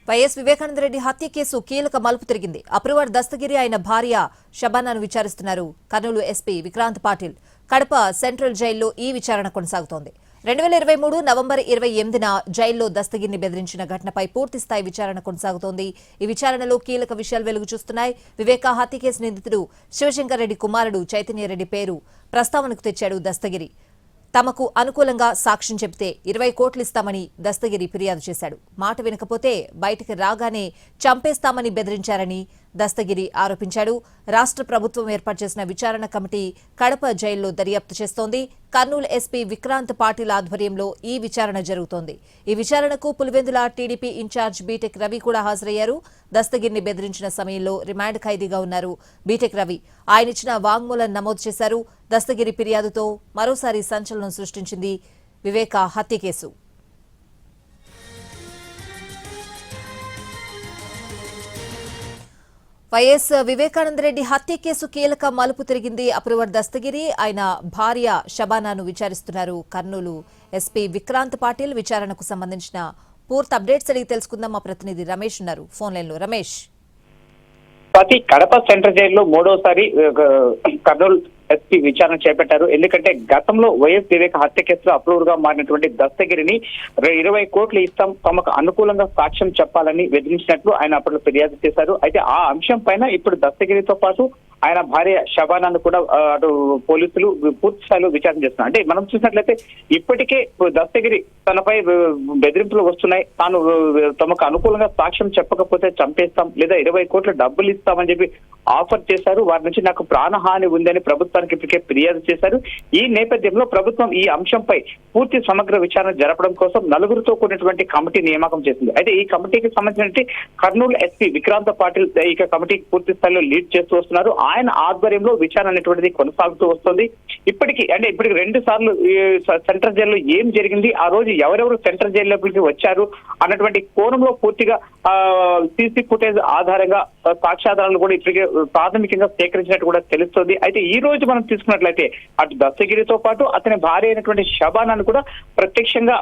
YS Vivekananda Reddy హత్య case కీలక మలుపు తిరిగింది. అప్రూవర్ దస్తగిరి ఆయన భార్య షబానాను విచారిస్తున్నారు కర్నూలు ఎస్పీ విక్రాంత్ పాటిల్. కడప సెంట్రల్ జైల్లో ఈ విచారణ కొనసాగుతోంది. 2023 నవంబర్ 28న జైల్లో దస్తగిరిని బెదిరించిన ఘటనపై పూర్తిస్థాయి విచారణ కొనసాగుతోంది. ఈ విచారణలో కీలక విషయాలు వెలుగు చూస్తున్నాయి. వివేకా హత్య కేసు నిందితుడు శివశంకర్ రెడ్డి కుమారుడు చైతన్యరెడ్డి పేరు ప్రస్తావనకు తెచ్చాడు దస్తగిరి. తమకు అనుకూలంగా సాక్ష్యం చెబితే 20 కోట్లు ఇస్తామని దస్తగిరి ఫిర్యాదు చేశాడు. మాట వినకపోతే బయటికి రాగానే చంపేస్తామని బెదిరించారని దస్తగిరి ఆరోపించాడు. రాష్ట్ర ప్రభుత్వం ఏర్పాటు చేసిన విచారణ కమిటీ కడప జైల్లో దర్యాప్తు చేస్తోంది. కర్నూలు ఎస్పీ విక్రాంత్ పాటిల్ ఆధ్వర్యంలో ఈ విచారణ జరుగుతోంది. ఈ విచారణకు Pulivendula TDP in charge B Tech Ravi కూడా హాజరయ్యారు. దస్తగిరిని బెదిరించిన సమయంలో రిమాండ్ ఖైదీగా ఉన్నారు బీటెక్ రవి. ఆయనిచ్చిన వాంగ్మూలం నమోదు చేశారు. దస్తగిరి ఫిర్యాదుతో మరోసారి సంచలనం సృష్టించింది వివేకా హత్య కేసు. వైఎస్ వివేకానంద రెడ్డి హత్య కేసు కీలక మలుపు తిరిగింది. అప్రూవర్ దస్తగిరి ఆయన భార్య షబానాను విచారిస్తున్నారు కర్నూలు ఎస్పీ విక్రాంత్ పాటిల్. విచారణకు సంబంధించిన పూర్తి అప్డేట్స్ అడిగి తెలుసుకుందాం. మా ప్రతినిధి రమేష్ ఉన్నారు ఫోన్ లైన్ లో. రమేష్, కడప సెంట్రల్ జైల్లో మూడోసారి కర్నూలు ఎస్పీ విచారణ చేపట్టారు. ఎందుకంటే గతంలో వైఎస్ వివేక హత్య కేసులో అప్రూవర్ గా మారినటువంటి దస్తగిరిని 20 కోట్లు ఇస్తాం, తమకు అనుకూలంగా సాక్ష్యం చెప్పాలని బెదిరించినట్లు ఆయన అప్పట్లో ఫిర్యాదు చేశారు. అయితే ఆ అంశం పైన ఇప్పుడు దస్తగిరితో పాటు ఆయన భార్య షబానాను కూడా అటు పోలీసులు పూర్తి స్థాయిలో విచారణ చేస్తున్నారు. అంటే మనం చూసినట్లయితే ఇప్పటికే దస్తగిరి తనపై బెదిరింపులు వస్తున్నాయి, తాను తమకు అనుకూలంగా సాక్ష్యం చెప్పకపోతే చంపేస్తాం లేదా 20 కోట్ల డబ్బులు ఇస్తామని చెప్పి ఆఫర్ చేశారు. వారి నుంచి నాకు ప్రాణహాని ఉందని ప్రభుత్వానికి ఇప్పటికే ఫిర్యాదు చేశారు. ఈ నేపథ్యంలో ప్రభుత్వం ఈ అంశంపై పూర్తి సమగ్ర విచారణ జరపడం కోసం నలుగురితో కూడినటువంటి కమిటీ నియామకం చేసింది. అయితే ఈ కమిటీకి సంబంధించిన కర్నూలు ఎస్పీ విక్రాంత్ పాటిల్ ఈ కమిటీకి పూర్తి స్థాయిలో లీడ్ చేస్తూ వస్తున్నారు. ఆయన ఆధ్వర్యంలో విచారణ అనేటువంటిది కొనసాగుతూ వస్తుంది. ఇప్పటికి 2 సార్లు సెంట్రల్ జైల్లో ఏం జరిగింది, ఆ రోజు ఎవరెవరు సెంట్రల్ జైలు లోపలికి వచ్చారు అన్నటువంటి కోణంలో పూర్తిగా సీసీ ఫుటేజ్ ఆధారంగా సాక్ష్యాధారాలు కూడా ఇప్పటికే ప్రాథమికంగా సేకరించినట్టు కూడా తెలుస్తుంది. అయితే ఈ రోజు మనం తీసుకున్నట్లయితే అటు దస్తగిరితో పాటు అతని భార్య అయినటువంటి షబానాను కూడా ప్రత్యక్షంగా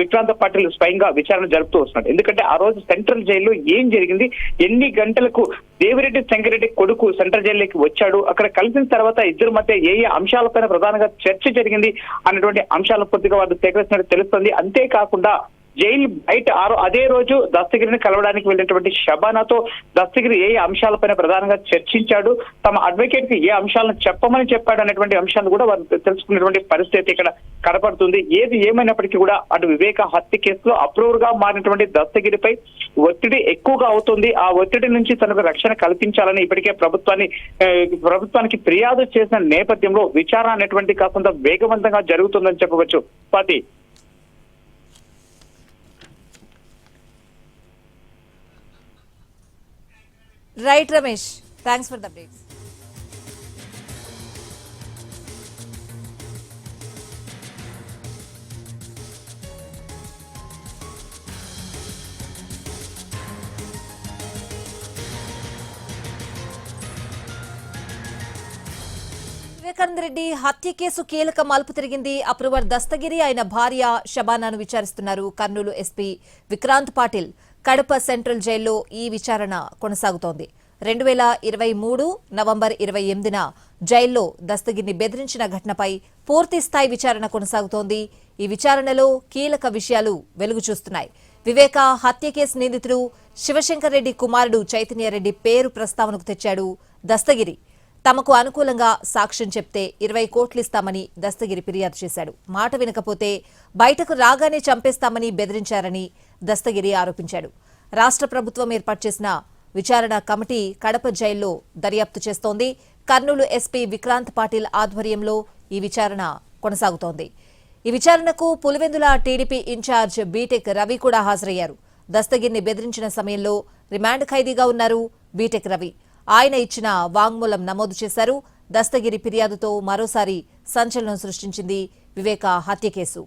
విక్రాంత్ పాటిల్ స్వయంగా విచారణ జరుపుతూ వస్తున్నాడు. ఎందుకంటే ఆ రోజు సెంట్రల్ జైల్లో ఏం జరిగింది, ఎన్ని గంటలకు దేవిరెడ్డి శంకరెడ్డి కొడుకు సెంట్రల్ జైల్లోకి వచ్చాడు, అక్కడ కలిసిన తర్వాత ఇద్దరి మధ్య ఏ అంశాలపైన ప్రధానంగా చర్చ జరిగింది అన్నటువంటి అంశాలను పూర్తిగా వారు సేకరించినట్టు తెలుస్తుంది. అంతేకాకుండా జైలు బయట అదే రోజు దస్తగిరిని కలవడానికి వెళ్ళినటువంటి షబానాతో దస్తగిరి ఏ అంశాలపైన ప్రధానంగా చర్చించాడు, తమ అడ్వకేట్ కి ఏ అంశాలను చెప్పమని చెప్పాడు అనేటువంటి అంశాలను కూడా వారు తెలుసుకున్నటువంటి పరిస్థితి ఇక్కడ కనపడుతుంది. ఏది ఏమైనప్పటికీ కూడా అటు వివేక హత్య కేసులో అప్రూవర్ గా మారినటువంటి దస్తగిరిపై ఒత్తిడి ఎక్కువగా అవుతుంది. ఆ ఒత్తిడి నుంచి తనకు రక్షణ కల్పించాలని ఇప్పటికే ప్రభుత్వానికి ఫిర్యాదు చేసిన నేపథ్యంలో విచారణ అనేటువంటి కాస్తంత వేగవంతంగా జరుగుతుందని చెప్పవచ్చు. Swathi. Right Ramesh, thanks for the updates. Vivekananda Reddy హత్య కేసు కీలక మలుపు తిరిగింది. అప్రూవర్ దస్తగిరి ఆయన భార్య షబానాను విచారిస్తున్నారు కర్నూలు ఎస్పీ విక్రాంత్ పాటిల్. కడప సెంట్రల్ జైల్లో ఈ విచారణ కొనసాగుతోంది. 2023 నవంబర్ 28న జైల్లో దస్తగిరిని బెదిరించిన ఘటనపై పూర్తి స్థాయి విచారణ కొనసాగుతోంది. ఈ విచారణలో కీలక విషయాలు వెలుగు చూస్తున్నాయి. వివేకా హత్య కేసు నిందితుడు శివశంకర్ రెడ్డి కుమారుడు చైతన్యరెడ్డి పేరు ప్రస్తావనకు తెచ్చాడు దస్తగిరి. తమకు అనుకూలంగా సాక్ష్యం చెప్తే 20 కోట్లు ఇస్తామని దస్తగిరి ఫిర్యాదు చేశాడు. మాట వినకపోతే బయటకు రాగానే చంపేస్తామని బెదిరించారని దస్తగిరి ఆరోపించాడు. రాష్ట్ర ప్రభుత్వం ఏర్పాటు చేసిన విచారణ కమిటీ కడప జైల్లో దర్యాప్తు చేస్తోంది. కర్నూలు ఎస్పీ విక్రాంత్ పాటిల్ ఆధ్వర్యంలో ఈ విచారణ కొనసాగుతోంది. ఈ విచారణకు Pulivendula TDP in charge B Tech Ravi కూడా హాజరయ్యారు. దస్తగిరిని బెదిరించిన సమయంలో రిమాండ్ ఖైదీగా ఉన్నారు బీటెక్ రవి. ఆయన ఇచ్చిన వాంగ్మూలం నమోదు చేశారు. దస్తగిరి ఫిర్యాదుతో మరోసారి సంచలనం సృష్టించింది వివేకా హత్య కేసు.